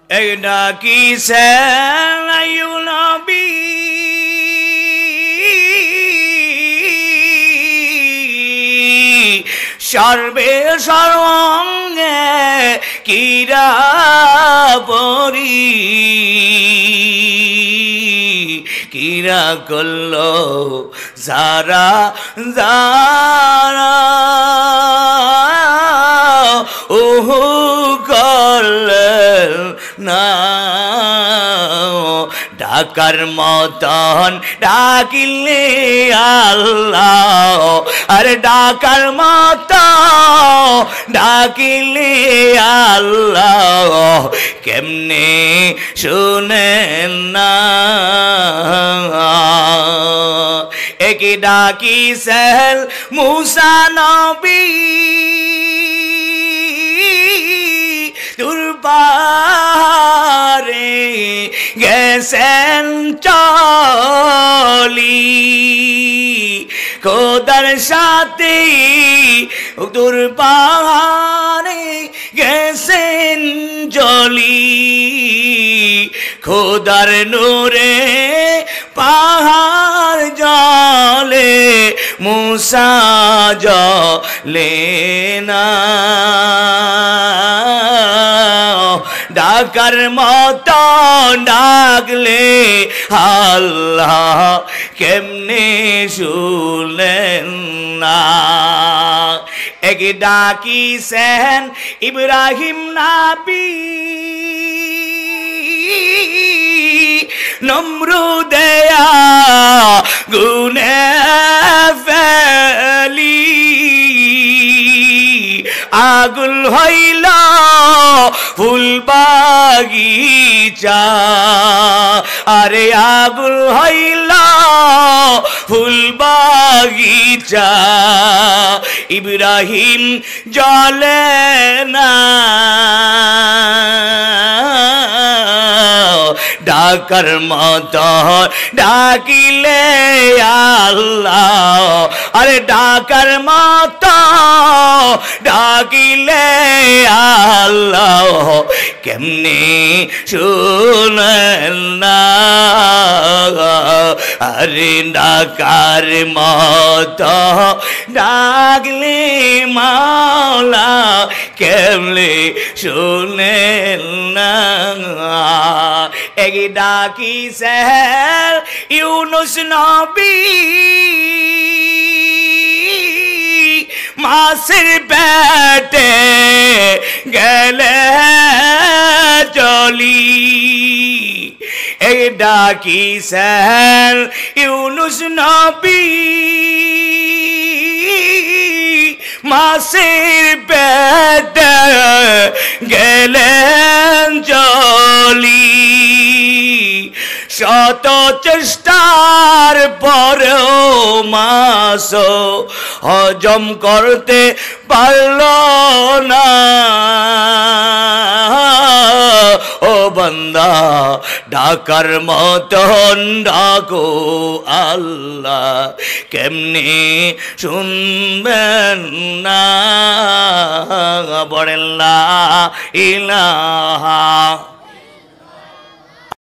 এই ডাকিছেন আইয়ু নবী সর্বে সর্বঙ্গে কিরা পরি কিরা করলো যারা যারা ওহু করলেন না ডাকার মতন ডাকিলে আল্লাহ আরে ডাকার মতন ডাকিলে আল্লাহ কেমনে শুনেন না একি ডাকিছেন মুসা নবী দুর্বারে গেছেন চলি খোদার সাথে দুর্বারে গেছেন জলি খোদার নূরে পাহাড় জলে মুসা জলে না ডাকার মতো ডাকলে আল্লাহ কেমনে শুনলেন না এক ডাকিছেন ইব্রাহিম নবী নমরুদেয়া গুনে ফেলি আগুল হইল ফুল বাগিচা আরে আগুল হইল ফুল বাগিচা ইব্রাহিম জ্বলে না ডাকার মতো ডাকিলে আল্লাহ আরে ডাকার মতো ডাকিলে আল্লাহ কেমনে শুনেন না আরে ডাকার মতো ডাকলে মাওলা কেমনে শুনেন না এক ডাকিছেন ইউনুস নবী মাছের পেটে গেলে চলি এই ডাকিছেন ইউনুস নবী মাছের পেটে গেলেন চলি শত চেষ্টার পরেও মাছ হজম করতে পারল না ও বান্দা ডাকার মতন ডাকো আল্লাহ কেমনে শুনবেন না বলেন লা ইলাহা